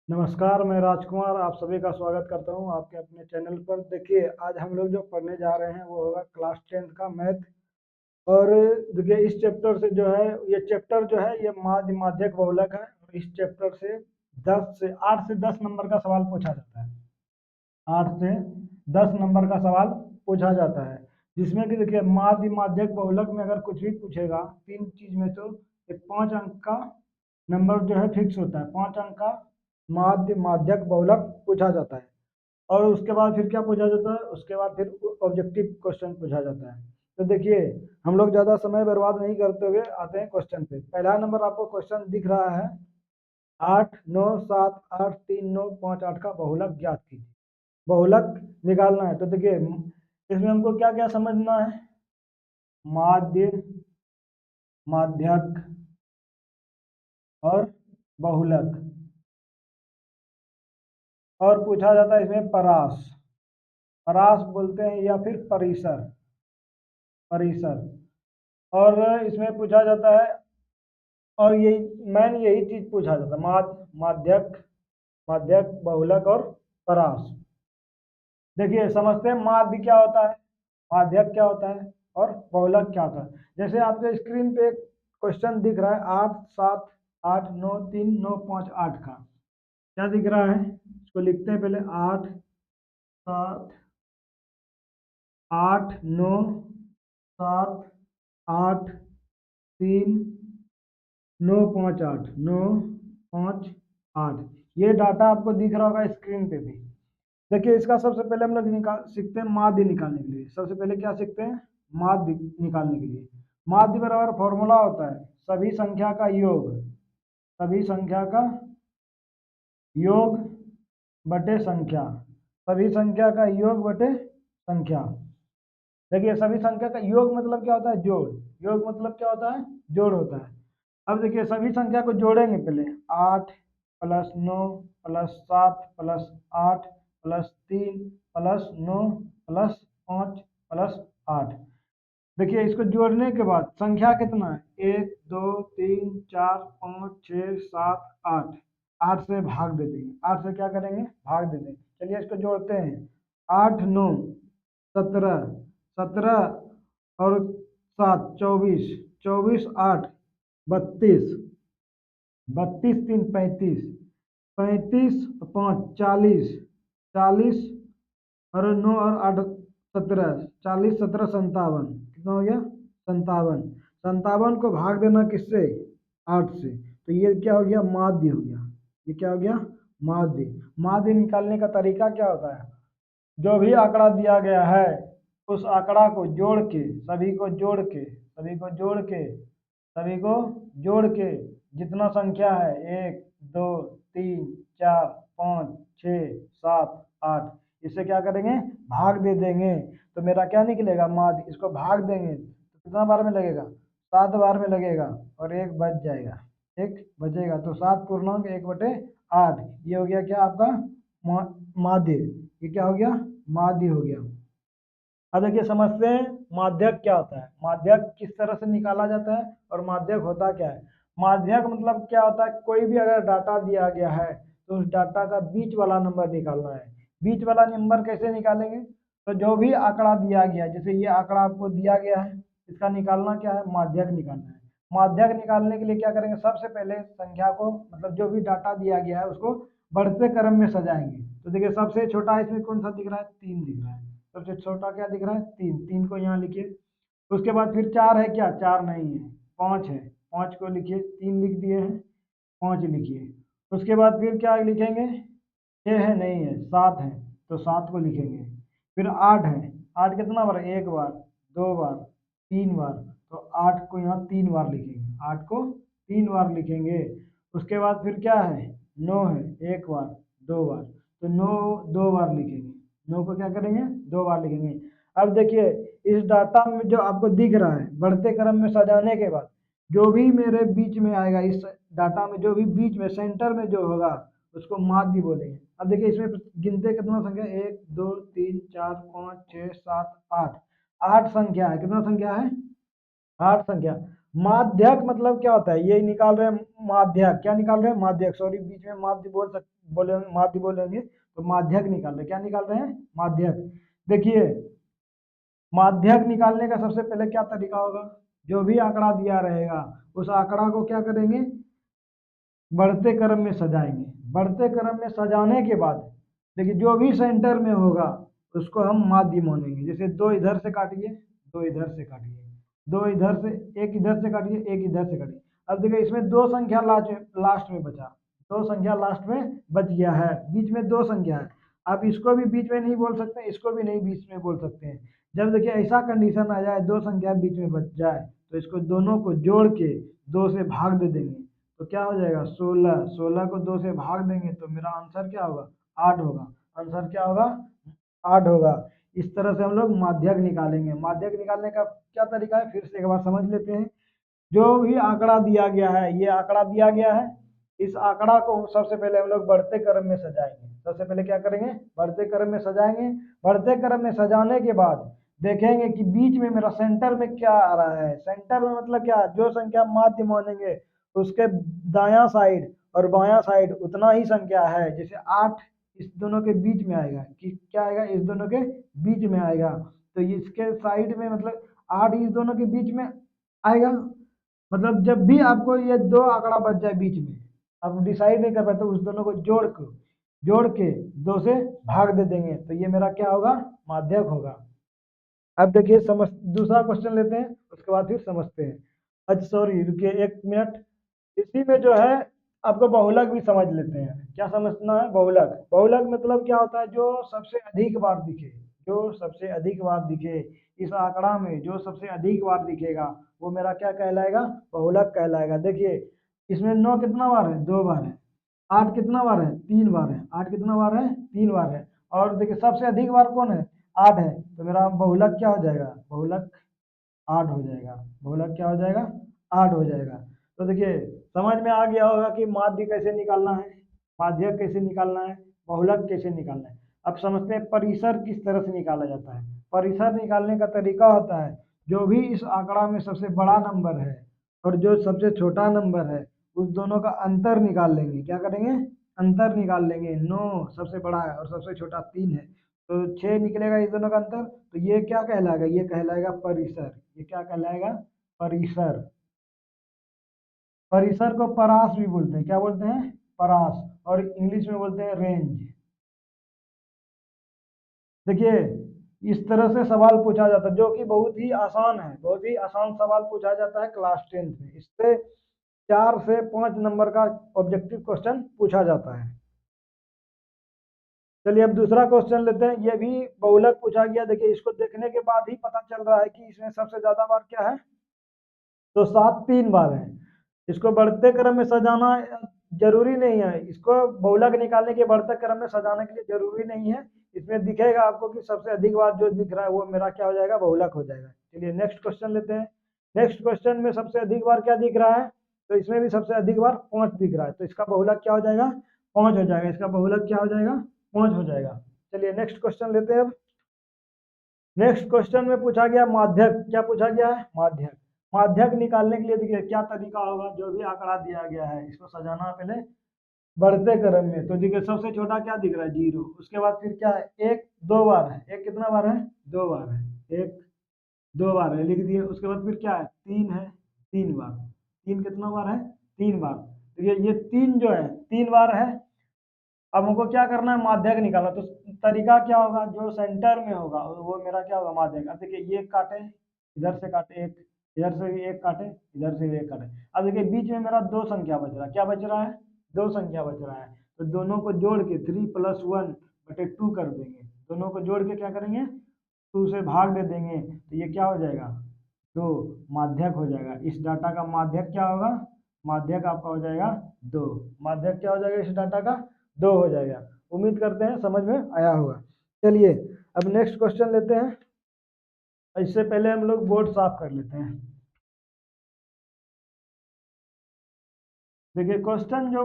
नमस्कार, मैं राजकुमार आप सभी का स्वागत करता हूं आपके अपने चैनल पर। देखिए, आज हम लोग जो पढ़ने जा रहे हैं वो होगा क्लास 10th का मैथ। और देखिए, इस चैप्टर से जो है ये चैप्टर जो है ये माध्यक बहुलक है। और इस चैप्टर से 8 से 10 नंबर का सवाल पूछा जाता है। 8 से 10 नंबर का सवाल पूछा जाता है, जिसमें कि देखिए माध्यक बहुलक में अगर कुछ भी पूछेगा तीन चीज में तो एक 5 अंक का नंबर जो है फिक्स होता है। 5 अंक का माध्यक बहुलक पूछा जाता है। और उसके बाद फिर क्या पूछा जाता है, उसके बाद फिर ऑब्जेक्टिव क्वेश्चन पूछा जाता है। तो देखिए, हम लोग ज़्यादा समय बर्बाद नहीं करते हुए आते हैं क्वेश्चन पे। पहला नंबर आपको क्वेश्चन दिख रहा है, 8 9 7 8 3 9 5 8 का बहुलक ज्ञात कीजिए। बहुलक निकालना है। तो देखिए, इसमें हमको क्या क्या समझना है, माध्य, माध्यक और बहुलक। और पूछा जाता है इसमें परास, परास बोलते हैं या फिर परिसर, परिसर। और इसमें पूछा जाता है, और यही मेन यही चीज पूछा जाता है, माध्यक, माध्यक बहुलक और परास। देखिए, समझते हैं माध्य क्या होता है, माध्यक क्या होता है और बहुलक क्या होता है। जैसे आपके स्क्रीन पे एक क्वेश्चन दिख रहा है, 8 7 8 9 3 9 5 8 का क्या दिख रहा है, इसको लिखते हैं पहले। 8 8 9 7 8 3 9 5 8 9 5 8। ये डाटा आपको दिख रहा होगा स्क्रीन पे भी। देखिए, इसका सबसे पहले हम लोग निकाल सीखते हैं माध्य निकालने के लिए। सबसे पहले क्या सीखते हैं, माध्य निकालने के लिए। माध्य बराबर फॉर्मूला होता है सभी संख्या का योग, सभी संख्या का योग बटे संख्या, सभी संख्या का योग बटे संख्या। देखिए, सभी संख्या का योग मतलब क्या होता है, जोड़। योग मतलब क्या होता है, जोड़ होता है। अब देखिए, सभी संख्या को जोड़ेंगे पहले। 8 + 9 + 7 + 8 + 3 + 9 + 5 + 8। देखिए, इसको जोड़ने के बाद संख्या कितना है, 1 2 3 4 5 6 7 8। 8 से भाग दे देंगे, 8 से क्या करेंगे, भाग दे देंगे। चलिए इसको जोड़ते हैं। 8 9 17, 17 और 7 24, 24 8 32, 32 3 35, 35 5 40, 40 और 9 और 8 17, 40 17 57। कितना हो गया, 57। 57 को भाग देना किससे, 8 से। तो ये क्या हो गया, माध्य हो गया। ये क्या हो गया, माध्य। माध्य निकालने का तरीका क्या होता है, जो भी आंकड़ा दिया गया है उस आंकड़ा को जोड़ के, सभी को जोड़ के, सभी को जोड़ के, सभी को जोड़ के जितना संख्या है 1 2 3 4 5 6 7 8, इससे क्या करेंगे, भाग दे देंगे। तो मेरा क्या निकलेगा, माध्य। इसको भाग देंगे तो कितना बार में लगेगा, 7 बार में लगेगा और एक बच जाएगा, एक बचेगा। तो 7 पूर्णांक 1/8। ये हो गया क्या आपका माध्य। ये क्या हो गया, माध्य हो गया। अब देखिए, समझते हैं माध्यक क्या होता है, माध्यक किस तरह से निकाला जाता है और माध्यक होता क्या है। माध्यक मतलब क्या होता है, कोई भी अगर डाटा दिया गया है तो उस डाटा का बीच वाला नंबर निकालना है। बीच वाला नंबर कैसे निकालेंगे, तो जो भी आंकड़ा दिया गया है, जैसे ये आंकड़ा आपको दिया गया है, इसका निकालना क्या है, माध्यक निकालना है। माध्यक निकालने के लिए क्या करेंगे, सबसे पहले संख्या को, मतलब जो भी डाटा दिया गया है उसको बढ़ते क्रम में सजाएंगे। तो देखिए, सबसे छोटा इसमें कौन सा दिख रहा है, 3 दिख रहा है। सबसे छोटा क्या दिख रहा है, 3। 3 को यहाँ लिखिए। उसके बाद फिर 4 है क्या, 4 नहीं है। 5 है, 5 को लिखिए। 3 लिख दिए हैं, 5 लिखिए। उसके बाद फिर क्या लिखेंगे, 6 है, नहीं है। 7 है, तो 7 को लिखेंगे। फिर 8 है, 8 कितना बार, एक बार, दो बार, 3 बार। तो 8 को यहाँ 3 बार लिखेंगे, 8 को 3 बार लिखेंगे। उसके बाद फिर क्या है, 9 है, एक बार, दो बार। तो 9 दो बार लिखेंगे। 9 को क्या करेंगे, दो बार लिखेंगे। अब देखिए, इस डाटा में जो आपको दिख रहा है, बढ़ते क्रम में सजाने के बाद जो भी मेरे बीच में आएगा, इस डाटा में जो भी बीच में सेंटर में जो होगा उसको माध्य बोलेंगे। अब देखिए, इसमें गिनते कितना संख्या, 1 2 3 4 5 6 7 8। 8 संख्या है, कितना संख्या है, 8 संख्या। माध्यक मतलब क्या होता है, ये निकाल रहे हैं माध्यक, क्या निकाल रहे हैं माध्यक, सॉरी बीच में माध्य बोले माध्य बोलेंगे तो माध्यक निकाल रहे हैं, क्या निकाल रहे हैं माध्यक। देखिए माध्यक निकालने का सबसे पहले क्या तरीका होगा, जो भी आंकड़ा दिया रहेगा उस आंकड़ा को क्या करेंगे, बढ़ते क्रम में सजाएंगे। बढ़ते क्रम में सजाने के बाद देखिए जो भी सेंटर में होगा उसको हम माध्य मानेंगे। जैसे दो इधर से काटिए, दो इधर से काटिए, दो इधर से, एक इधर से काटिए, एक इधर से काटिए। अब देखिए इसमें दो संख्या लास्ट में बचा, दो संख्या लास्ट में बच गया है, बीच में दो संख्या है। आप इसको भी बीच में नहीं बोल सकते, इसको भी नहीं बीच में बोल सकते हैं। जब देखिए ऐसा कंडीशन आ जाए दो संख्या बीच में बच जाए तो इसको दोनों को जोड़ के दो से भाग दे देंगे तो क्या हो जाएगा 16, 16 को दो से भाग देंगे तो मेरा आंसर क्या होगा 8 होगा। आंसर क्या होगा 8 होगा। इस तरह से हम लोग माध्यक निकालेंगे। माध्यक निकालने का क्या तरीका है फिर से एक बार समझ लेते हैं। जो भी आंकड़ा दिया गया है, ये आंकड़ा दिया गया है, इस आंकड़ा को सबसे पहले हम लोग बढ़ते क्रम में सजाएंगे। सबसे पहले क्या करेंगे, बढ़ते क्रम में सजाएंगे। बढ़ते क्रम में सजाने के बाद देखेंगे कि बीच में मेरा सेंटर में क्या आ रहा है। सेंटर में मतलब क्या, जो संख्या माध्य मानेंगे उसके दायां साइड और बायां साइड उतना ही संख्या है। जैसे 8 इस दोनों के बीच में आएगा, कि क्या आएगा इस दोनों के बीच में आएगा, तो इसके साइड में मतलब 8 इस दोनों के बीच में आएगा। मतलब जब भी आपको ये दो आंकड़ा बच जाए बीच में, आप डिसाइड नहीं कर पाते, उस दोनों को जोड़ के दो से भाग दे देंगे तो ये मेरा क्या होगा माध्यक होगा। अब देखिए समझ, दूसरा क्वेश्चन लेते हैं उसके बाद फिर समझते हैं। अच्छा सॉरी रुकिए एक मिनट, इसी में जो है आपको बहुलक भी समझ लेते हैं। क्या समझना है, बहुलक। बहुलक मतलब क्या होता है, जो सबसे अधिक बार दिखे, जो सबसे अधिक बार दिखे, इस आंकड़ा में जो सबसे अधिक बार दिखेगा वो मेरा क्या कहलाएगा, बहुलक कहलाएगा। देखिए इसमें 9 कितना बार है, 2 बार है। 8 कितना बार है, 3 बार है। 8 कितना बार है, 3 बार है। और देखिए सबसे अधिक बार कौन है, 8 है, तो मेरा बहुलक क्या हो जाएगा, बहुलक 8 हो जाएगा। बहुलक क्या हो जाएगा, 8 हो जाएगा। तो देखिए समझ में आ गया होगा कि माध्य कैसे निकालना है, माध्यक कैसे निकालना है, बहुलक कैसे निकालना है। अब समझते हैं परिसर किस तरह से निकाला जाता है। परिसर निकालने का तरीका होता है, जो भी इस आंकड़ा में सबसे बड़ा नंबर है और जो सबसे छोटा नंबर है उस दोनों का अंतर निकाल लेंगे। क्या करेंगे, अंतर निकाल लेंगे। 9 सबसे बड़ा है और सबसे छोटा 3 है, तो 6 निकलेगा इस दोनों का अंतर, तो ये क्या कहलाएगा, ये कहलाएगा परिसर। ये क्या कहलाएगा, परिसर। परिसर को परास भी बोलते हैं, क्या बोलते हैं, परास, और इंग्लिश में बोलते हैं रेंज। देखिए इस तरह से सवाल पूछा जाता है, जो कि बहुत ही आसान है, बहुत ही आसान सवाल पूछा जाता है क्लास 10th में। इससे 4 से 5 नंबर का ऑब्जेक्टिव क्वेश्चन पूछा जाता है। चलिए अब दूसरा क्वेश्चन लेते हैं, ये भी बहुलक पूछा गया। देखिए इसको देखने के बाद ही पता चल रहा है कि इसमें सबसे ज्यादा बार क्या है, तो 7 3 बार है। इसको बढ़ते क्रम में सजाना जरूरी नहीं है, इसको बहुलक निकालने के बढ़ते क्रम में सजाने के लिए जरूरी नहीं है। इसमें दिखेगा आपको कि सबसे अधिक बार जो दिख रहा है वो मेरा क्या हो जाएगा, बहुलक हो जाएगा। चलिए नेक्स्ट क्वेश्चन लेते हैं। नेक्स्ट क्वेश्चन में सबसे अधिक बार क्या दिख रहा है, तो इसमें भी सबसे अधिक बार 5 दिख रहा है, तो इसका बहुलक क्या हो जाएगा, 5 हो जाएगा। इसका बहुलक क्या हो जाएगा, 5 हो जाएगा। चलिए नेक्स्ट क्वेश्चन लेते हैं अब। नेक्स्ट क्वेश्चन में पूछा गया माध्यक, क्या पूछा गया है, माध्यक। माध्यक निकालने के लिए देखिए क्या तरीका होगा, जो भी आंकड़ा दिया गया है इसको सजाना पहले बढ़ते क्रम में। तो देखिए सबसे छोटा क्या दिख रहा है, 0। उसके बाद फिर क्या है, एक 2 बार है, एक कितना बार है, 2 बार है, एक 2 बार है लिख दिए। उसके बाद फिर क्या है, 3 है, 3 बार। 3 कितना बार है, 3 बार। देखिए ये 3 जो है 3 बार है। अब हमको क्या करना है, माध्यक निकालना। तो तरीका क्या होगा, जो सेंटर में होगा वो मेरा क्या होगा, माध्यक। अब देखिए ये काटे, इधर से काटे एक, इधर से भी एक काटे, इधर से भी एक काटे। अब देखिए बीच में मेरा दो संख्या बच रहा है, क्या बच रहा है, दो संख्या बच रहा है। तो दोनों को जोड़ के 3+1/2 कर देंगे। दोनों को जोड़ के क्या करेंगे, 2 से भाग दे देंगे तो ये क्या हो जाएगा, 2 माध्यक हो जाएगा। इस डाटा का माध्यक क्या होगा, माध्यक आपका हो जाएगा 2। माध्यक क्या हो जाएगा इस डाटा का, 2 हो जाएगा। उम्मीद करते हैं समझ में आया होगा। चलिए अब नेक्स्ट क्वेश्चन लेते हैं। इससे पहले हम लोग बोर्ड साफ कर लेते हैं। देखिए क्वेश्चन जो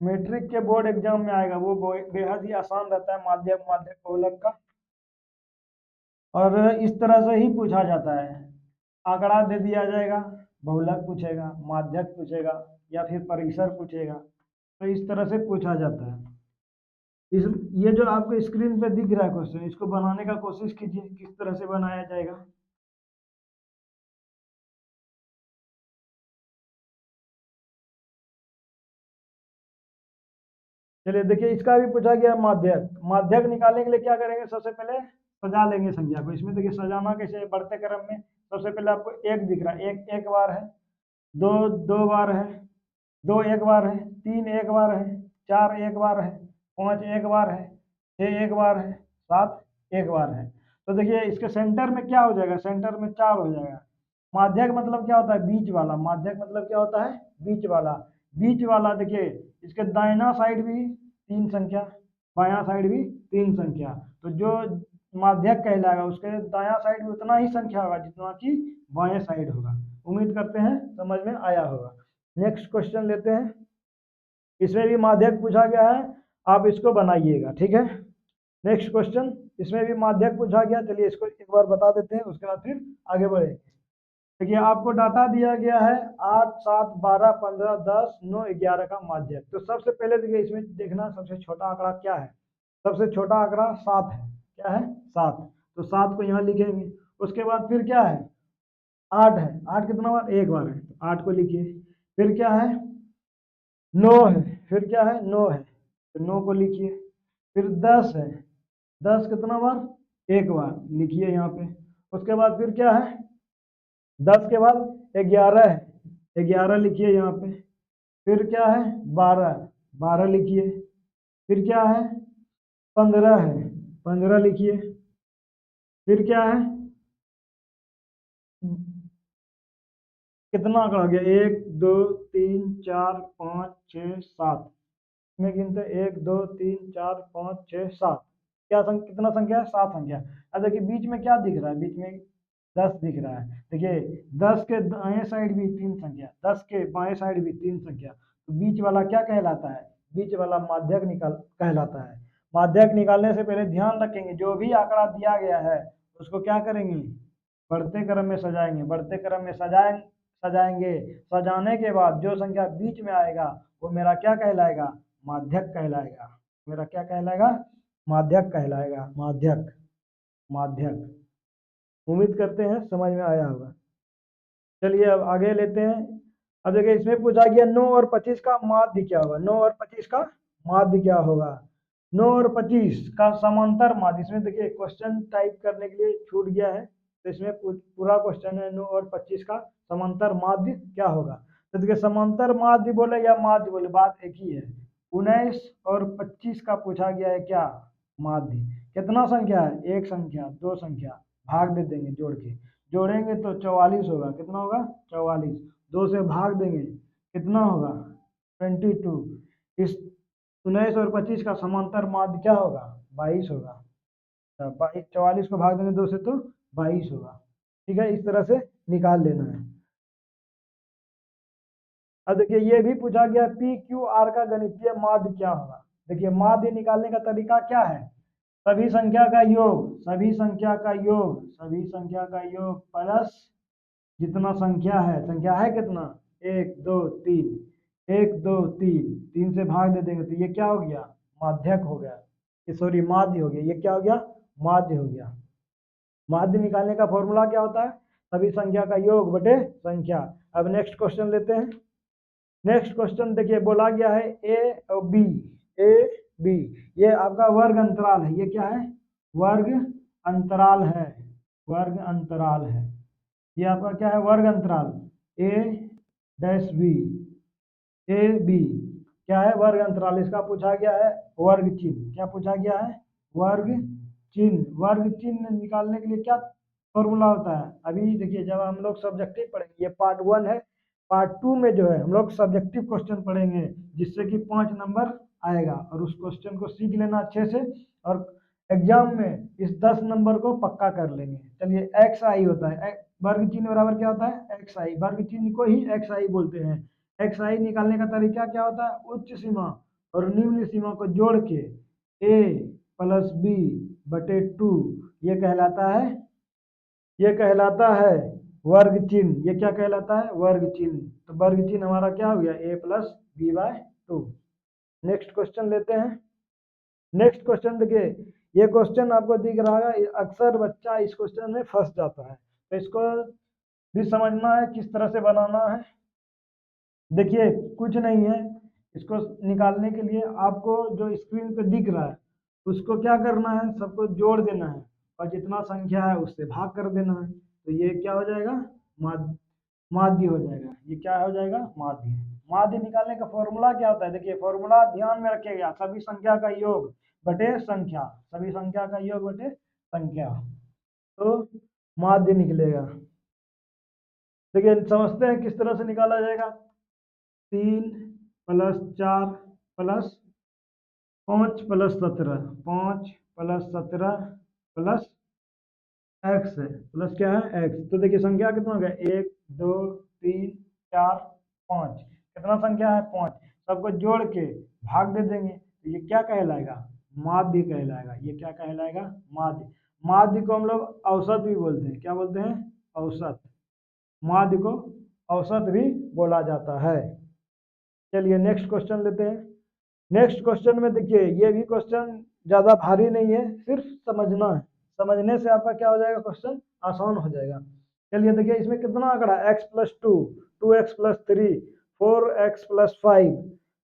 मैट्रिक के बोर्ड एग्जाम में आएगा वो बेहद ही आसान रहता है, माध्यक माध्यक बहुलक का। और इस तरह से ही पूछा जाता है, आंकड़ा दे दिया जाएगा, बहुलक पूछेगा, माध्यक पूछेगा या फिर परिसर पूछेगा। तो इस तरह से पूछा जाता है। इस ये जो आपको स्क्रीन पे दिख रहा है क्वेश्चन, इसको बनाने का कोशिश कीजिए किस तरह से बनाया जाएगा। चलिए देखिए, इसका भी पूछा गया माध्यक। माध्यक निकालने के लिए क्या करेंगे, सबसे पहले सजा लेंगे संख्या को। इसमें देखिए सजाना कैसे, बढ़ते क्रम में। सबसे पहले आपको एक दिख रहा है, एक एक बार है, दो दो बार है, दो एक बार है, तीन एक बार है, चार एक बार है, पाँच एक बार है, छः एक बार है, सात एक बार है। तो देखिए इसके सेंटर में क्या हो जाएगा, सेंटर में चार हो जाएगा। माध्यक मतलब क्या होता है, बीच वाला। माध्यक मतलब क्या होता है, बीच वाला। बीच वाला देखिए, इसके दाहिना साइड भी तीन संख्या, बायां साइड भी तीन संख्या। तो जो माध्यक कहलाएगा उसके दायां साइड भी उतना ही संख्या होगा जितना कि बाएं साइड होगा। उम्मीद करते हैं समझ में आया होगा। नेक्स्ट क्वेश्चन लेते हैं। इसमें भी माध्यक पूछा गया है, आप इसको बनाइएगा, ठीक है। नेक्स्ट क्वेश्चन, इसमें भी माध्यक पूछा गया। चलिए इसको एक बार बता देते हैं, उसके बाद फिर आगे बढ़ेंगे। देखिए आपको डाटा दिया गया है 8, 7, 12, 15, 10, 9, 11 का माध्यक। तो सबसे पहले देखिए इसमें देखना सबसे छोटा आंकड़ा क्या है। सबसे छोटा आंकड़ा 7 है। क्या है, 7। तो 7 को यहाँ लिखेंगे। उसके बाद फिर क्या है, 8 है। 8 कितना बार, एक बार है, तो 8 को लिखिए। फिर क्या है, 9 है। फिर क्या है, 9 है, तो 9 को लिखिए। फिर 10 है। 10 कितना बार, एक बार, लिखिए यहाँ पे। उसके बाद फिर क्या है, 10 के बाद 11 है, 11 लिखिए यहाँ पे। फिर क्या है, 12, 12 लिखिए। फिर क्या है, 15 है, 15 लिखिए। फिर क्या है, कितना आंकड़ा हो गया, 1, 2, 3, 4, 5, 6, 7 में गिनते, 1, 2, 3, 4, 5, 6, 7। क्या कितना संख्या है, 7 संख्या। अब देखिए बीच में क्या दिख रहा है, बीच में 10 दिख रहा है। देखिए 10 के दाएं साइड भी तीन संख्या, 10 के बाएं साइड भी तीन संख्या। तो बीच वाला क्या कहलाता है, बीच वाला माध्यक निकाल कहलाता है। माध्यक निकालने से पहले ध्यान रखेंगे, जो भी आंकड़ा दिया गया है उसको क्या करेंगे, बढ़ते क्रम में सजाएंगे। बढ़ते क्रम में सजाएंगे। सजाने के बाद जो संख्या बीच में आएगा वो मेरा क्या कहलाएगा, माध्यक कहलाएगा। मेरा क्या कहलाएगा, माध्यक कहलाएगा। माध्यक, माध्यक। उम्मीद करते हैं समझ में आया होगा। चलिए अब आगे लेते हैं। अब देखिए इसमें पूछा गया 9 और 25 का माध्य क्या होगा। 9 और 25 का माध्य क्या होगा। 9 और 25 का समांतर माध्य। इसमें देखिए क्वेश्चन टाइप करने के लिए छूट गया है, तो इसमें पूरा क्वेश्चन है 9 और 25 का समांतर माध्य क्या होगा। तो देखिए समांतर माध्य बोले या माध्य बोले, बात एक ही है। 19 और 25 का पूछा गया है क्या, माध्य। कितना संख्या है, एक संख्या, दो संख्या, भाग दे देंगे जोड़ के। जोड़ेंगे तो 44 होगा। कितना होगा, 44। 2 से भाग देंगे, कितना होगा, 22। इस 19 और 25 का समांतर माध्य क्या होगा, 22 होगा। 44 को भाग देंगे 2 से तो 22 होगा। ठीक है, इस तरह से निकाल लेना है। अब देखिए ये भी पूछा गया पी क्यू आर का गणितीय माध्य क्या होगा। देखिए माध्य निकालने का तरीका क्या है, सभी संख्या का योग, सभी संख्या का योग, सभी संख्या का योग प्लस जितना संख्या है कितना, 1, 2, 3, 1, 2, 3, 3 से भाग दे देंगे तो ये क्या हो गया, माध्यक हो गया। सॉरी माध्य हो गया। ये क्या हो गया, माध्य हो गया। माध्य निकालने का फॉर्मूला क्या होता है, सभी संख्या का योग बटे संख्या। अब नेक्स्ट क्वेश्चन लेते हैं। नेक्स्ट क्वेश्चन देखिए बोला गया है ए और बी, ए बी, ये आपका वर्ग अंतराल है। ये क्या है, वर्ग अंतराल है, वर्ग अंतराल है। ये आपका क्या है, वर्ग अंतराल ए डैश बी, ए बी क्या है, वर्ग अंतराल। इसका पूछा गया है वर्ग चिन्ह। क्या पूछा गया है, वर्ग चिन्ह। वर्ग चिन्ह निकालने के लिए क्या फॉर्मूला होता है, अभी देखिए जब हम लोग सब्जेक्टिव पढ़ेंगे, ये पार्ट 1 है। पार्ट 2 में जो है हम लोग सब्जेक्टिव क्वेश्चन पढ़ेंगे, जिससे कि 5 नंबर आएगा, और उस क्वेश्चन को सीख लेना अच्छे से, और एग्जाम में इस 10 नंबर को पक्का कर लेंगे। चलिए एक्स आई होता है, वर्ग चिन्ह बराबर क्या होता है, एक्स आई। वर्ग चिन्ह को ही एक्स आई बोलते हैं। एक्स आई निकालने का तरीका क्या होता है, उच्च सीमा और निम्न सीमा को जोड़ के ए प्लस बी बटे 2, ये कहलाता है वर्ग चिन्ह, ये क्या कहलाता है? वर्ग चिन्ह। तो वर्ग चिन्ह हमारा क्या हो गया? a+b/2। नेक्स्ट क्वेश्चन लेते हैं। नेक्स्ट क्वेश्चन देखिए, ये क्वेश्चन आपको दिख रहा है, अक्सर बच्चा इस क्वेश्चन में फंस जाता है, तो इसको भी समझना है किस तरह से बनाना है। देखिए कुछ नहीं है, इसको निकालने के लिए आपको जो स्क्रीन पे दिख रहा है उसको क्या करना है? सबको जोड़ देना है और जितना संख्या है उससे भाग कर देना है। तो ये क्या हो जाएगा? माध्य, माध्य हो जाएगा। ये क्या हो जाएगा? माध्य। माध्य निकालने का फॉर्मूला क्या होता है? देखिए फॉर्मूला ध्यान में रखिएगा, सभी संख्या का योग बटे संख्या, सभी संख्या का योग बटे संख्या, तो माध्य निकलेगा। देखिए समझते हैं किस तरह से निकाला जाएगा। 3+4+5+17, 5+17 प्लस x है, प्लस क्या है? x। तो देखिए संख्या कितना हो गया? 1 2 3 4 5, कितना संख्या है? 5। सबको जोड़ के भाग दे देंगे तो ये क्या कहलाएगा? माध्य कहलाएगा। ये क्या कहलाएगा? माध्य। माध्य को हम लोग औसत भी बोलते हैं। क्या बोलते हैं? औसत। माध्य को औसत भी बोला जाता है। चलिए नेक्स्ट क्वेश्चन लेते हैं। नेक्स्ट क्वेश्चन में देखिए, ये भी क्वेश्चन ज्यादा भारी नहीं है, सिर्फ समझना है। समझने से आपका क्या हो जाएगा? क्वेश्चन आसान हो जाएगा। चलिए देखिए, इसमें कितना आंकड़ा? x+2, 2x+3, 4x+5,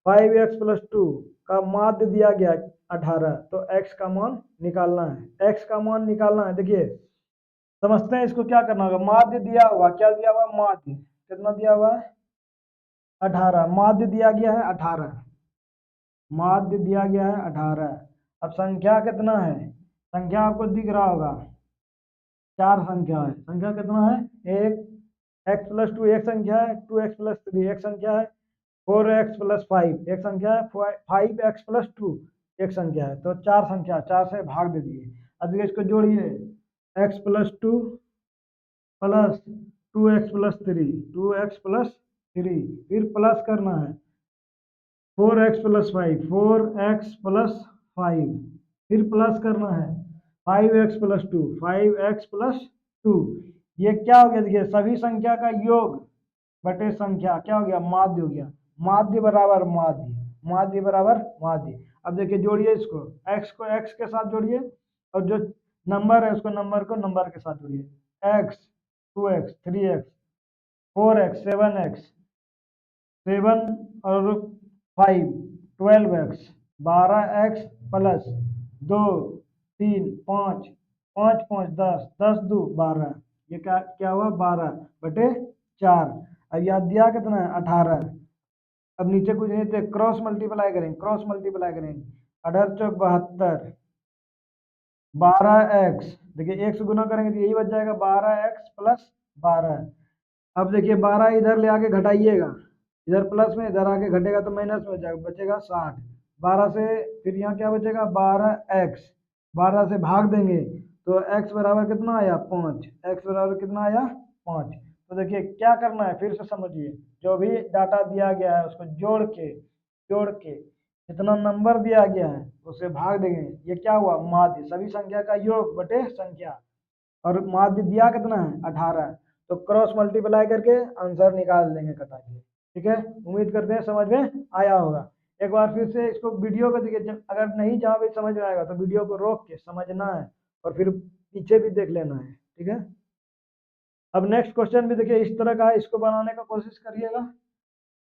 5x+2 का माध्य दिया गया 18। तो x का मान निकालना है। x का मान निकालना है। देखिए समझते हैं इसको क्या करना होगा। माध्य दिया हुआ, क्या दिया हुआ? माध्य कितना दिया हुआ है? 18। माध्य दिया गया है 18, माध्य दिया गया है 18। अब संख्या कितना है? संख्या आपको दिख रहा होगा, 4 संख्या है। संख्या कितना है? एक, x+2 एक संख्या है, 2x+3 एक संख्या है, 4x+5 एक संख्या है, 5x+2 एक संख्या है। तो 4 संख्या, 4 से भाग दे दिए। अब देखिए इसको जोड़िए, x+2 प्लस 2x+3, 2x+3, फिर प्लस करना है 4x+5, 4x+5, फिर प्लस करना है 5x+2, 5x+2। ये क्या हो गया? देखिए सभी संख्या का योग बटे संख्या क्या हो गया? माध्य हो गया। माध्य बराबर माध्य, माध्य बराबर माध्य। अब देखिए जोड़िए इसको, x को x के साथ जोड़िए और जो नंबर है उसको नंबर को नंबर के साथ जोड़िए। x 2x 3x 4x 7x 7 और 5 12x 12x प्लस 2 3 5 5 5 10 10 2 12। ये क्या क्या हुआ? 12/4। अब याद दिया कितना है? 18। अब नीचे कुछ नहीं थे, क्रॉस मल्टीप्लाई करेंगे, क्रॉस मल्टीप्लाई करेंगे। 18 चौक 72, 12x, देखिए एक से गुना करेंगे तो यही बच जाएगा 12x प्लस 12। अब देखिए 12 इधर ले आके घटाइएगा, इधर प्लस में, इधर आके घटेगा तो माइनस में हो जाएगा, बचेगा 60। 12 से फिर यहाँ क्या बचेगा? 12x। 12 से भाग देंगे तो x बराबर कितना आया? 5। x बराबर कितना आया? 5। तो देखिए क्या करना है, फिर से समझिए। जो भी डाटा दिया गया है उसको जोड़ के जितना नंबर दिया गया है उसे भाग देंगे। ये क्या हुआ? माध्य, सभी संख्या का योग बटे संख्या। और माध्य दिया कितना है? 18। तो क्रॉस मल्टीप्लाई करके आंसर निकाल देंगे कटा के। ठीक है, उम्मीद करते हैं समझ में आया होगा। एक बार फिर से इसको वीडियो को देखिए, अगर नहीं जहाँ भी समझ में आएगा तो वीडियो को रोक के समझना है और फिर पीछे भी देख लेना है। ठीक है, अब नेक्स्ट क्वेश्चन भी देखिए इस तरह का है, इसको बनाने का कोशिश करिएगा।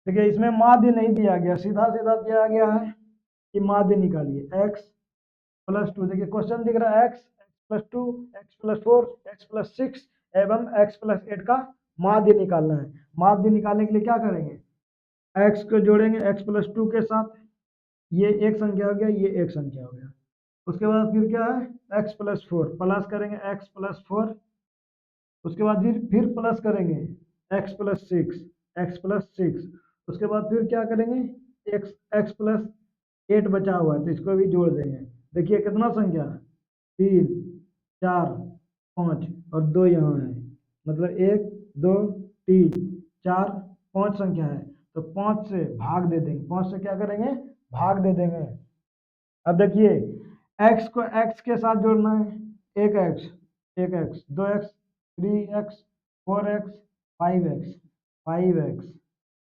देखिए इसमें माध्य नहीं दिया गया, सीधा सीधा दिया गया है कि माध्य निकालिए। x+2, देखिए क्वेश्चन दिख रहा है, x+2 x+4 x+6 एवं x+8 का माध्य निकालना है। माध्य निकालने के लिए क्या करेंगे? x को जोड़ेंगे x+2 के साथ, ये एक संख्या हो गया, ये एक संख्या हो गया। उसके बाद फिर क्या है? x+4 प्लस करेंगे, x+4। उसके बाद फिर प्लस करेंगे x+6 उसके बाद फिर क्या करेंगे? x+8 बचा हुआ है तो इसको भी जोड़ देंगे। देखिए कितना संख्या? 3 4 5 और 2 यहाँ है, मतलब 1 2 3 4 5 संख्या है। तो 5 से भाग दे देंगे, 5 से क्या करेंगे? भाग दे देंगे। अब देखिए x को x के साथ जोड़ना है, एक x 2x 3x 4x 5x 5x।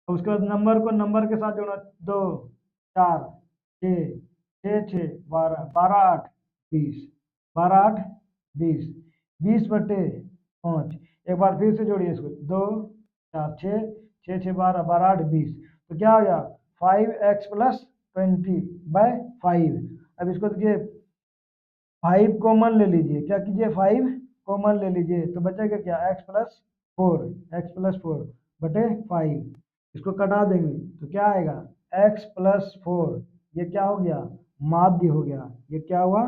उसके बाद नंबर को नंबर के साथ जोड़ना, 2 4 6 6 6 12 12 8 20 12 8 20 20/5। एक बार फिर से जोड़िए इसको, 2 4 6 6 6 12 12 8 20। तो क्या हो गया 5x + 20/5। अब इसको देखिए 5 कॉमन ले लीजिए, क्या कीजिए 5 कॉमन ले लीजिए, तो बचेगा क्या x + 4 इसको कटा देंगे तो क्या आएगा x + 4। ये क्या हो गया माध्य हो गया। ये क्या हुआ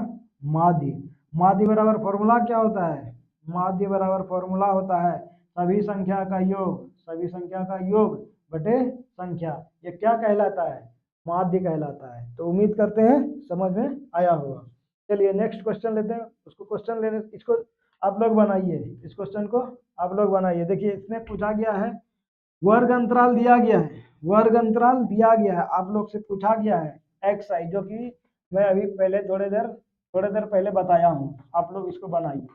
माध्य। माध्य बराबर फॉर्मूला क्या होता है, माध्य बराबर फॉर्मूला होता है सभी संख्या का योग, सभी संख्या का योग बटे संख्या। ये क्या कहलाता है माध्य कहलाता है। तो उम्मीद करते हैं समझ में आया होगा। चलिए नेक्स्ट क्वेश्चन लेते हैं। उसको क्वेश्चन लेने इसको आप लोग बनाइए, इस क्वेश्चन को आप लोग बनाइए। देखिए इसमें पूछा गया है वर्ग अंतराल दिया गया है, वर्ग अंतराल दिया गया है, आप लोग से पूछा गया है एक्स आई, जो कि मैं अभी पहले थोड़ी देर पहले बताया हूँ। आप लोग इसको बनाइए।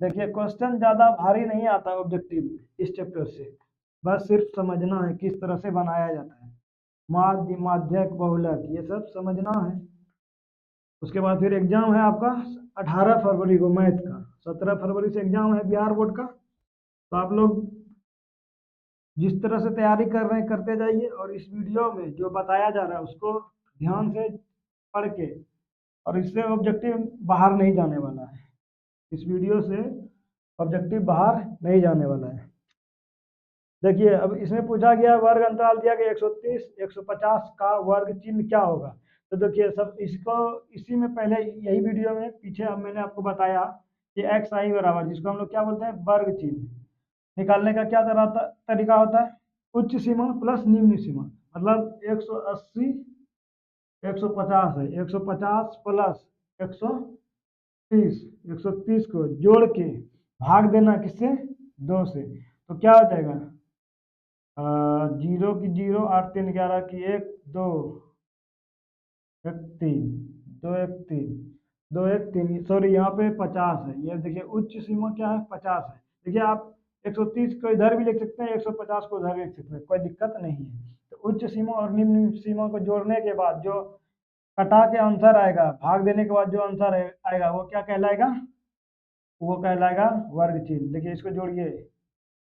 देखिए क्वेश्चन ज्यादा भारी नहीं आता ऑब्जेक्टिव इस चैप्टर से, बस सिर्फ समझना है किस तरह से बनाया जाता है। माध्य माध्यक बहुलक ये सब समझना है। उसके बाद फिर एग्जाम है आपका 18 फरवरी को मैथ का, 17 फरवरी से एग्जाम है बिहार बोर्ड का। तो आप लोग जिस तरह से तैयारी कर रहे हैं करते जाइए, और इस वीडियो में जो बताया जा रहा है उसको ध्यान से पढ़ के, और इससे ऑब्जेक्टिव बाहर नहीं जाने वाला है, इस वीडियो से ऑब्जेक्टिव बाहर नहीं जाने वाला है। देखिए अब इसमें पूछा गया वर्ग अंतराल दिया गया 130 150 का वर्ग चिन्ह क्या होगा। तो देखिए सब इसको इसी में पहले यही वीडियो में पीछे अब मैंने आपको बताया कि एक्स आई बराबर, जिसको हम लोग क्या बोलते हैं वर्ग चिन्ह, निकालने का क्या तरीका होता है उच्च सीमा प्लस निम्न सीमा। मतलब 180 150 है, 150 प्लस 130 130 को जोड़ के भाग देना किससे 2 से। तो क्या हो जाएगा 0 की 0 8 3 11 की 1 2 1 3 2 1 3 2 1 3, सॉरी यहाँ पे 50 है। ये देखिए उच्च सीमा क्या है 50 है। देखिए आप 130 को इधर भी लिख सकते हैं, 150 को उधर भी लिख सकते हैं, कोई दिक्कत नहीं है। तो उच्च सीमा और निम्न सीमा को जोड़ने के बाद जो कटा के आंसर आएगा, भाग देने के बाद जो आंसर आएगा वो क्या कहलाएगा, वो कहलाएगा वर्ग चिन्ह। देखिए इसको जोड़िए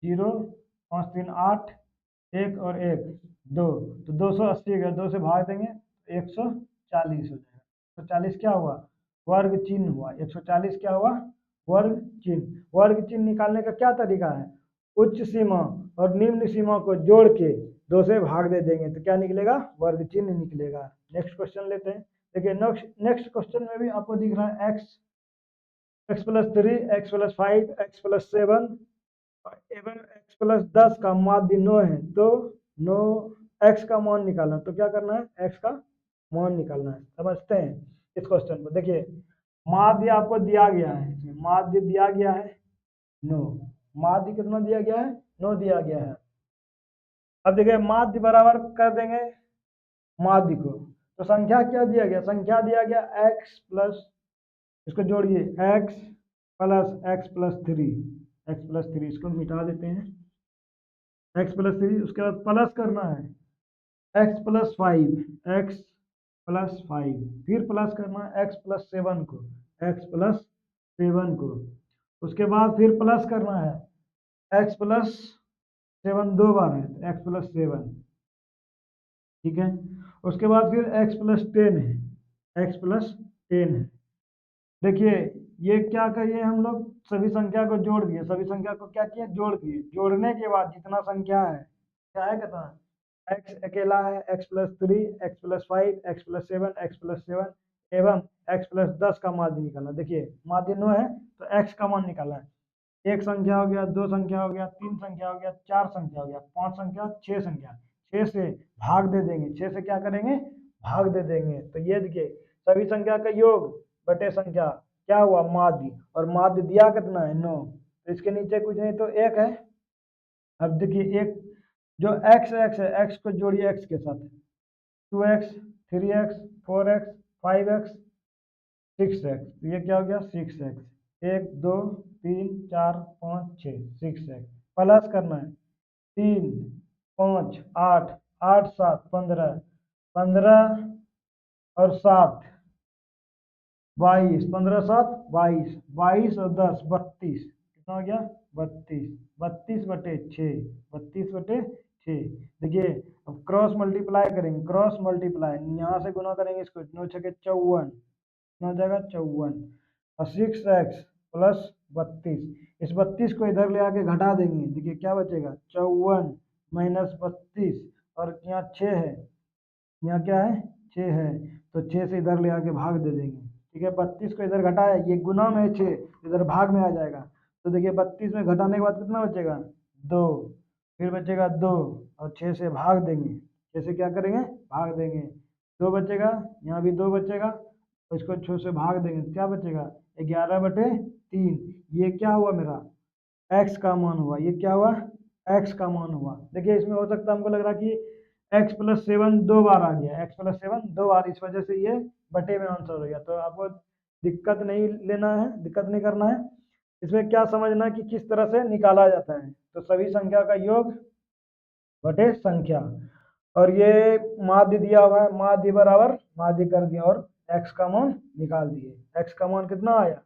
0 5 3 8 1 और 1 2, तो 280 का 2 से भाग देंगे 140 हो जाएगा। 140 क्या हुआ वर्ग चिन्ह हुआ, 140 क्या हुआ वर्ग चिन्ह। वर्ग चिन्ह निकालने का क्या तरीका है, उच्च सीमा और निम्न सीमा को जोड़ के 2 से भाग दे देंगे तो क्या निकलेगा वर्ग चिन्ह निकलेगा। नेक्स्ट क्वेश्चन लेते हैं। देखिए नेक्स्ट क्वेश्चन में भी आपको दिख रहा है x + 3 x + 5 x + 7 एवं x + 10 का माध्य 9 है। तो 9 x का मान निकालना, तो क्या करना है x का मान निकालना है। समझते हैं इस क्वेश्चन को। देखिए माध्य आपको दिया गया है, इसमें माध्य दिया गया है 9, माध्य कितना दिया गया है 9 दिया गया है। अब देखिए माध्य बराबर कर देंगे माध्य को, तो संख्या क्या दिया गया, संख्या दिया गया x प्लस, इसको जोड़िए x + x + 3 इसको मिटा देते हैं x + 3। उसके बाद प्लस करना है x + 5 फिर प्लस करना है x + 7 को, x + 7 को। उसके बाद फिर प्लस करना है x + 7 दो बार है तो x + 7, ठीक है। उसके बाद फिर x + 10 है, x + 10 है। देखिए ये क्या करिए हम लोग सभी संख्या को जोड़ दिए, सभी संख्या को क्या किए जोड़ दिए। जोड़ने के बाद जितना संख्या है क्या है कितना x अकेला है x + 3 x + 5 x + 7 x + 7 एवं x + 10 का माध्य निकालना। देखिए माध्य 9 है तो x का मान निकालना है। एक संख्या हो गया, दो संख्या हो गया, तीन संख्या हो गया, चार संख्या हो गया, पांच संख्या, छह संख्या, 6 से भाग दे देंगे, 6 से क्या करेंगे भाग दे देंगे। तो ये देखिए सभी संख्या का योग बटे संख्या क्या हुआ माध्य, और माध्य दिया कितना है 9, तो इसके नीचे कुछ नहीं तो 1 है। अब देखिए एक जो x है x को जोड़िए x के साथ 2x 3x 4x 5x 6x, ये क्या हो गया 6x। 1 2 3 4 5 6 6x प्लस करना है 3 5 8 8 7 15 15 और 7 22 15 7 22 22 और 10 32 कितना हो गया 32 32/6 देखिए अब क्रॉस मल्टीप्लाई करेंगे क्रॉस मल्टीप्लाई यहाँ से गुना करेंगे इसको 9 छके 54 कितना हो जाएगा 54 और 6x प्लस 32 इस 32 को इधर ले आके घटा देंगे देखिए क्या बचेगा 54 माइनस 32 और यहाँ 6 है यहाँ क्या है 6 है तो 6 से इधर ले आके भाग दे देंगे ठीक है 32 को इधर घटाया ये गुना में 6 इधर भाग में आ जाएगा तो देखिए 32 में घटाने के बाद कितना बचेगा 2 फिर बचेगा 2 और 6 से भाग देंगे 6 से क्या करेंगे भाग देंगे 2 बचेगा यहाँ भी 2 बचेगा तो इसको 6 से भाग देंगे क्या बचेगा 11/3 ये क्या हुआ मेरा x का मान हुआ ये क्या हुआ x का मान हुआ देखिए इसमें हो सकता है हमको लग रहा कि x+7 दो बार आ गया x+7 दो बार इस वजह से ये बटे में आंसर हो गया तो आपको दिक्कत नहीं लेना है दिक्कत नहीं करना है इसमें क्या समझना है कि किस तरह से निकाला जाता है तो सभी संख्या का योग बटे संख्या और ये माध्य दिया हुआ है माध्य बराबर माध्य कर दिया और x का मान निकाल दिए x का मान कितना आया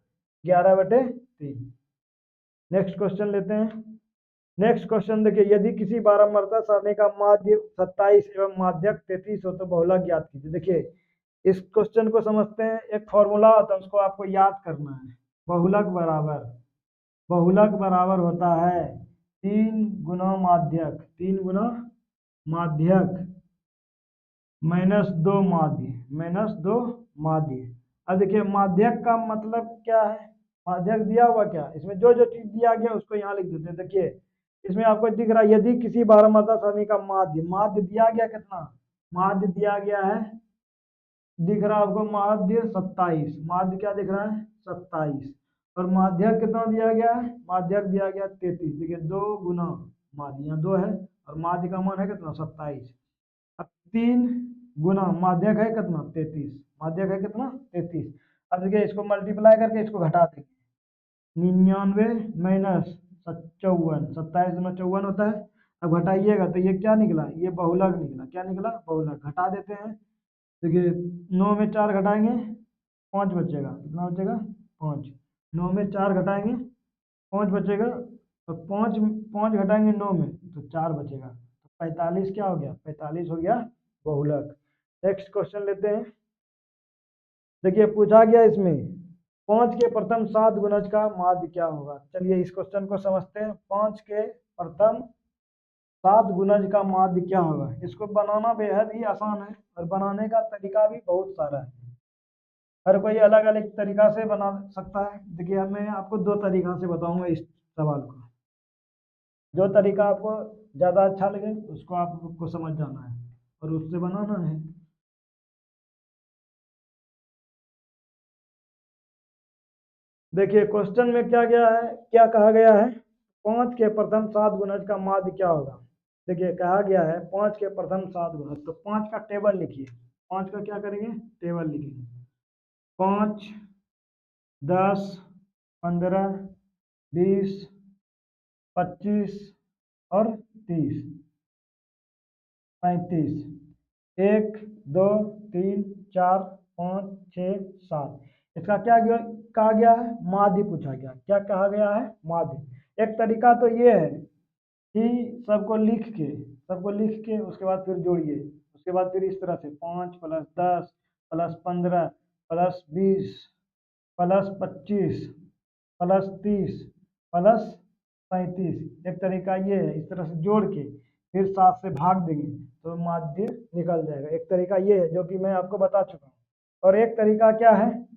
11/3 नेक्स्ट क्वेश्चन लेते हैं नेक्स्ट क्वेश्चन देखिए यदि किसी बारंबारता सारणी का माध्य 27 एवं माध्यक 33 हो तो बहुलक ज्ञात कीजिए देखिए इस क्वेश्चन को समझते हैं एक फॉर्मूला होता है उसको आपको याद करना है बहुलक बराबर होता है 3 गुना माध्यक -2 माध्य अब देखिए माध्यक का मतलब क्या है माध्यक दिया हुआ क्या इसमें जो जो चीज दिया गया उसको यहाँ लिख देते हैं देखिए इसमें आपको दिख रहा है यदि किसी बारंबारता सारणी का माध्य दिया गया कितना माध्य दिया गया है दिख रहा है आपको माध्य 27 माध्य क्या दिख रहा है 27 और माध्यक कितना दिया गया है माध्यक दिया गया 33 देखिए 2 गुना माध्य यहाँ 2 है और माध्य का मान है कितना 27 अब 3 गुना माध्यक है कितना 33 माध्यक है कितना 33 अब देखिए इसको मल्टीप्लाई करके इसको घटा देंगे 99 माइनस 54 27 गुना 54 होता है अब घटाइएगा तो ये क्या निकला ये बहुलक निकला क्या निकला बहुलक घटा देते हैं देखिए 9 में 4 घटाएंगे 5 बचेगा कितना बचेगा 5 9 में 4 घटाएंगे 5 बचेगा तो 5 घटाएंगे 9 में तो 4 बचेगा तो 45 क्या हो गया 45 हो गया बहुलक नेक्स्ट क्वेश्चन लेते हैं देखिए पूछा गया इसमें 5 के प्रथम 7 गुणज का माध्य क्या होगा चलिए इस क्वेश्चन को समझते हैं 5 के प्रथम 7 गुणज का माध्य क्या होगा इसको बनाना बेहद ही आसान है और बनाने का तरीका भी बहुत सारा है हर कोई अलग अलग तरीका से बना सकता है देखिए मैं आपको 2 तरीका से बताऊंगा इस सवाल को जो तरीका आपको ज़्यादा अच्छा लगे उसको आपको समझ जाना है और उससे बनाना है देखिए क्वेश्चन में क्या कहा गया है 5 के प्रथम 7 गुणज का माध्य क्या होगा देखिए कहा गया है 5 के प्रथम 7 गुणज तो 5 का टेबल लिखिए 5 का क्या करेंगे टेबल लिखेंगे 5 10 15 20 25 और 30 35 1 2 3 4 5 6 7 इसका क्या कहा गया है माध्य पूछा गया क्या कहा गया है माध्य एक तरीका तो ये है कि सबको लिख के उसके बाद फिर जोड़िए उसके बाद फिर इस तरह से 5 + 10 + 15 + 20 + 25 + 30 + 35 एक तरीका ये है इस तरह से जोड़ के फिर 7 से भाग देंगे तो माध्य निकल जाएगा एक तरीका ये है जो कि मैं आपको बता चुका हूँ और एक तरीका क्या है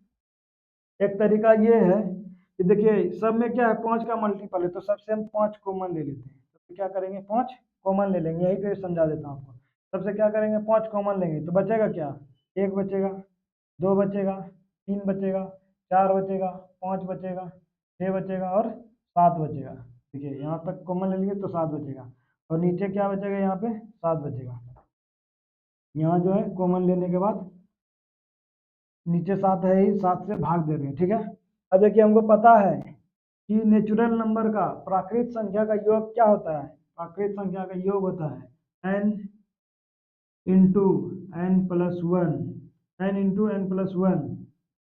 एक तरीका ये है कि देखिए सब में क्या है 5 का मल्टीपल है तो सबसे हम 5 कॉमन ले लेते हैं सबसे क्या करेंगे 5 कॉमन ले लेंगे यही पे समझा देता हूँ आपको सबसे क्या करेंगे 5 कॉमन लेंगे तो बचेगा क्या 1 बचेगा 2 बचेगा 3 बचेगा 4 बचेगा 5 बचेगा 6 बचेगा और 7 बचेगा देखिए यहाँ तक कॉमन ले लिए तो 7 बचेगा और नीचे क्या बचेगा यहाँ पे 7 बचेगा यहाँ जो है कॉमन लेने के बाद नीचे 7 है ही 7 से भाग दे रहे हैं ठीक है अब देखिए हमको पता है कि नेचुरल नंबर का प्राकृत संख्या का योग क्या होता है। प्राकृत संख्या का योग होता है n into n plus one, n into n plus one,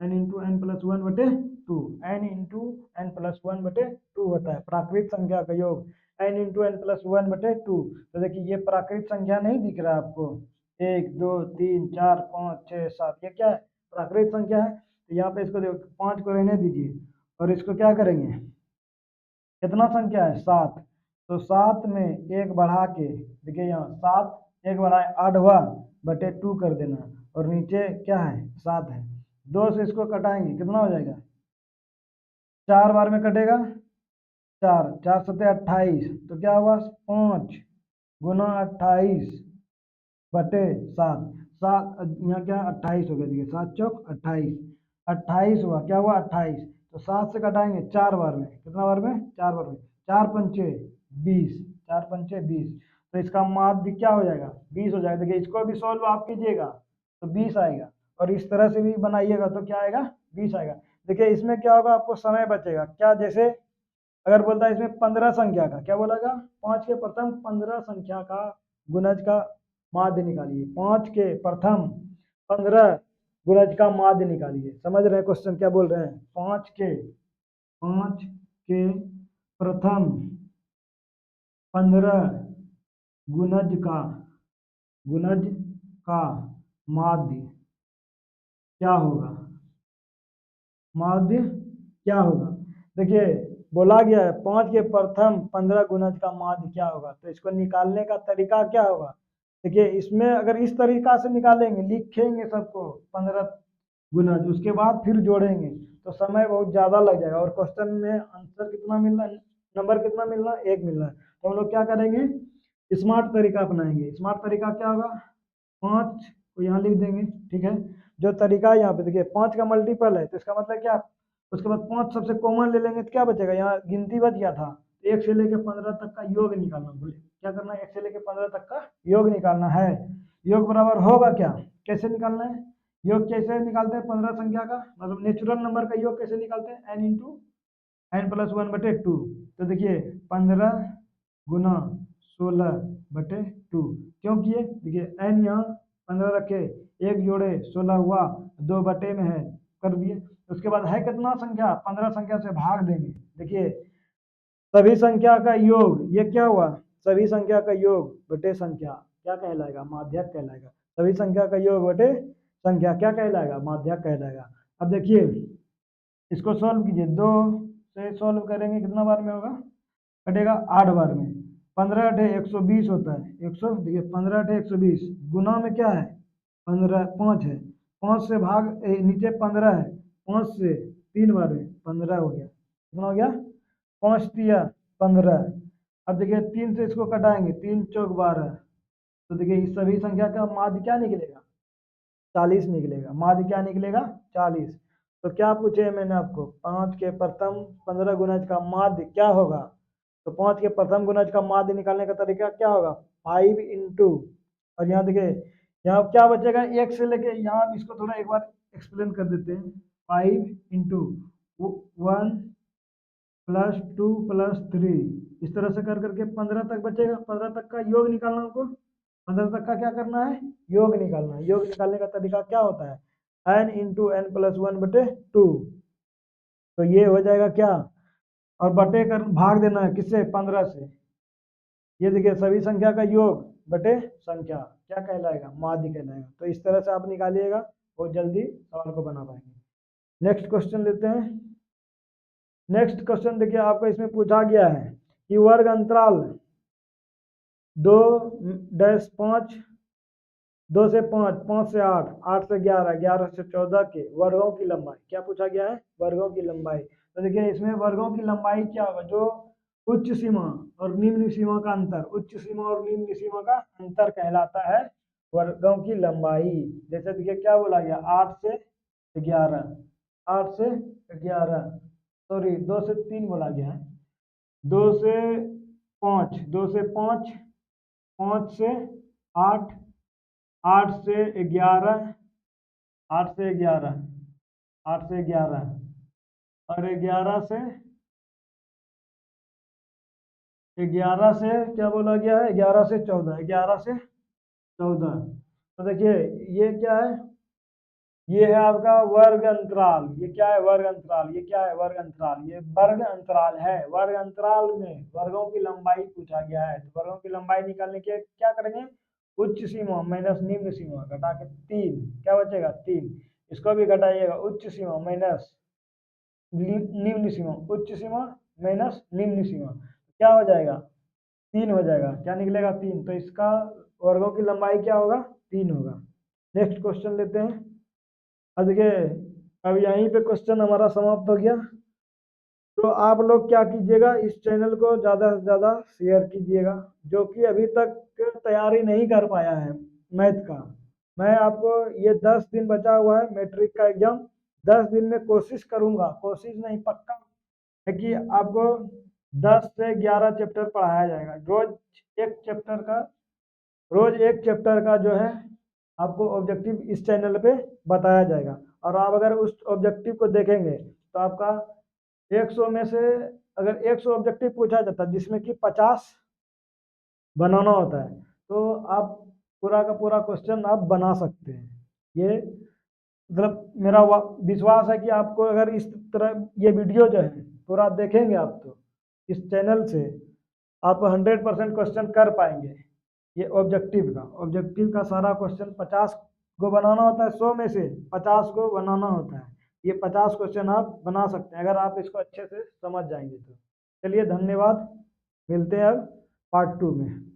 n into n plus one बटे two, n into n plus one बटे टू होता है प्राकृत संख्या का योग। N into n plus one बटे टू। तो देखिए ये प्राकृत संख्या नहीं दिख रहा है आपको, एक दो तीन चार पाँच छः सात, ये क्या है प्राकृत संख्या है। तो यहाँ पे इसको देखो 5 को रहने दीजिए और इसको क्या करेंगे, कितना संख्या है 7, तो 7 में एक बढ़ा के देखिए यहाँ 7 एक बढ़ाए 8 हुआ बटे 2 कर देना, और नीचे क्या है 7 है। 2 से इसको कटाएंगे कितना हो जाएगा, 4 बार में कटेगा, 4 4 सत्ते 28, तो क्या हुआ 5 गुना 28 बटे 7, 7 यहाँ क्या 28 हो गया, देखिए 7 चौक 28, 28 हुआ, क्या हुआ 28, तो 7 से कटाएंगे 4 बार में, कितना बार में 4 बार में, 4 पंचे 20, 4 पंचे 20, तो इसका माध्य क्या हो जाएगा 20 हो जाएगा। देखिए इसको भी सॉल्व आप कीजिएगा तो 20 आएगा, और इस तरह से भी बनाइएगा तो क्या आएगा 20 आएगा। देखिए इसमें क्या होगा, आपको समय बचेगा, क्या जैसे अगर बोलता है इसमें 15 संख्या का, क्या बोलेगा 5 के प्रथम 15 संख्या का गुणज का माध्य निकालिए, 5 के प्रथम 15 गुणज का माध्य निकालिए। समझ रहे हैं क्वेश्चन क्या बोल रहे हैं, 5 के प्रथम 15 गुणज का माध्य क्या होगा, माध्य क्या होगा। देखिए बोला गया है 5 के प्रथम 15 गुणज का माध्य क्या होगा, तो इसको निकालने का तरीका क्या होगा। देखिए इसमें अगर इस तरीका से निकालेंगे, लिखेंगे सबको 15 गुणज, उसके बाद फिर जोड़ेंगे तो समय बहुत ज़्यादा लग जाएगा, और क्वेश्चन में आंसर कितना मिलना है, नंबर कितना मिलना है 1 मिलना है। तो हम लोग क्या करेंगे, स्मार्ट तरीका अपनाएंगे। स्मार्ट तरीका क्या होगा, 5 को यहाँ लिख देंगे, ठीक है। जो तरीका है यहाँ पे देखिए 5 का मल्टीपल है, तो इसका मतलब क्या, उसके बाद 5 सबसे कॉमन ले लेंगे तो क्या बचेगा, यहाँ गिनती बच गया था, 1 से लेकर 15 तक का योग निकालना, बोले क्या करना है 1 से लेकर 15 तक का योग निकालना है। योग बराबर होगा क्या, कैसे निकालना है, योग कैसे निकालते हैं 15 संख्या का, मतलब नेचुरल नंबर का योग कैसे निकालते हैं, n into n plus one बटे टू। तो देखिए 15 गुना 16 बटे टू, क्यों किए, देखिए एन यहाँ 15 रखे, एक जोड़े 16 हुआ, 2 बटे में है कर दिए। उसके बाद है कितना संख्या, 15 संख्या से भाग देंगे। देखिए सभी संख्या का योग, ये क्या हुआ, सभी संख्या का योग बटे संख्या क्या कहलाएगा, माध्यक कहलाएगा। सभी संख्या का योग बटे संख्या क्या कहलाएगा, माध्यक कहलाएगा। अब देखिए इसको सॉल्व कीजिए, 2 से सॉल्व करेंगे कितना बार में होगा, कटेगा 8 बार में, 15 अठे 120 होता है, 100 देखिए 15 अठे 120, गुना में क्या है 15 5 है, 5 से भाग नीचे 15 है, 5 से 3 बार में 15 हो गया, कितना हो गया 5 तिया 15। अब देखिए 3 से इसको कटाएंगे, 3 चौक 12, तो देखिए इस सभी संख्या का माध्य क्या निकलेगा 40 निकलेगा, माध्य क्या निकलेगा 40। तो क्या पूछे मैंने आपको, 5 के प्रथम 15 गुणज का माध्य क्या होगा, तो 5 के प्रथम गुणज का माध्य निकालने का तरीका क्या होगा, 5 इंटू, और यहाँ देखिए यहाँ क्या बचेगा, 1 से लेके यहाँ इसको थोड़ा एक बार एक्सप्लेन कर देते हैं, 5 इंटू 1 प्लस 2 प्लस 3, इस तरह से कर करके 15 तक बचेगा, 15 तक का योग निकालना हमको, 15 तक का क्या करना है, योग निकालना है। योग निकालने का तरीका क्या होता है, n into n plus one बटे टू, तो ये हो जाएगा क्या, और बटे कर भाग देना है किससे 15 से, ये देखिए सभी संख्या का योग बटे संख्या क्या कहलाएगा, माध्य कहलाएगा। तो इस तरह से आप निकालिएगा, बहुत जल्दी सवाल को बना पाएंगे। नेक्स्ट क्वेश्चन लेते हैं। नेक्स्ट क्वेश्चन देखिए आपको इसमें पूछा गया है कि वर्ग अंतराल 2-5, 2 से 5, 5 से 8, 8 से 11, 11 से 14 के वर्गों की लंबाई, क्या पूछा गया है, वर्गों की लंबाई। तो देखिए इसमें वर्गों की लंबाई क्या होगा, जो उच्च सीमा और निम्न सीमा का अंतर, उच्च सीमा और निम्न सीमा का अंतर कहलाता है वर्गों की लंबाई। जैसे देखिए क्या बोला गया, 8 से 11, 8 से 11, सॉरी 2 से 3 बोला गया है, 2 से 5, 2 से 5, 5 से 8, 8 से 11, 8 से 11, 8 से 11, और 11 से क्या बोला गया है, 11 से 14, 11 से 14। तो देखिए ये क्या है, ये है आपका वर्ग अंतराल। ये क्या है, वर्ग अंतराल। ये क्या है, वर्ग अंतराल। ये वर्ग अंतराल है। वर्ग अंतराल में वर्गों की लंबाई पूछा गया है, तो वर्गों की लंबाई निकालने के क्या करेंगे, उच्च सीमा माइनस निम्न सीमा घटा के 3, क्या बचेगा 3। इसको भी घटाइएगा, उच्च सीमा माइनस निम्न सीमा, उच्च सीमा माइनस निम्न सीमा, क्या हो जाएगा 3 हो जाएगा। क्या निकलेगा 3, तो इसका वर्गों की लंबाई क्या होगा, 3 होगा। नेक्स्ट क्वेश्चन लेते हैं। अब देखिए अब यहीं पे क्वेश्चन हमारा समाप्त हो गया। तो आप लोग क्या कीजिएगा, इस चैनल को ज़्यादा से ज़्यादा शेयर कीजिएगा, जो कि अभी तक तैयारी नहीं कर पाया है मैथ का। मैं आपको ये 10 दिन बचा हुआ है मैट्रिक का एग्जाम, 10 दिन में कोशिश करूंगा, कोशिश नहीं पक्का है कि आपको 10 से 11 चैप्टर पढ़ाया जाएगा। एक चैप्टर का रोज एक चैप्टर का जो है आपको ऑब्जेक्टिव इस चैनल पे बताया जाएगा। और आप अगर उस ऑब्जेक्टिव को देखेंगे तो आपका 100 में से अगर 100 ऑब्जेक्टिव पूछा जाता है जिसमें कि 50 बनाना होता है, तो आप पूरा का पूरा क्वेश्चन आप बना सकते हैं। ये मतलब मेरा विश्वास है कि आपको अगर इस तरह ये वीडियो जो है पूरा देखेंगे आप, तो इस चैनल से आप 100% क्वेश्चन कर पाएंगे। ये ऑब्जेक्टिव का सारा क्वेश्चन 50 को बनाना होता है, 100 में से 50 को बनाना होता है। ये 50 क्वेश्चन आप बना सकते हैं अगर आप इसको अच्छे से समझ जाएंगे तो। चलिए धन्यवाद, मिलते हैं अब पार्ट 2 में।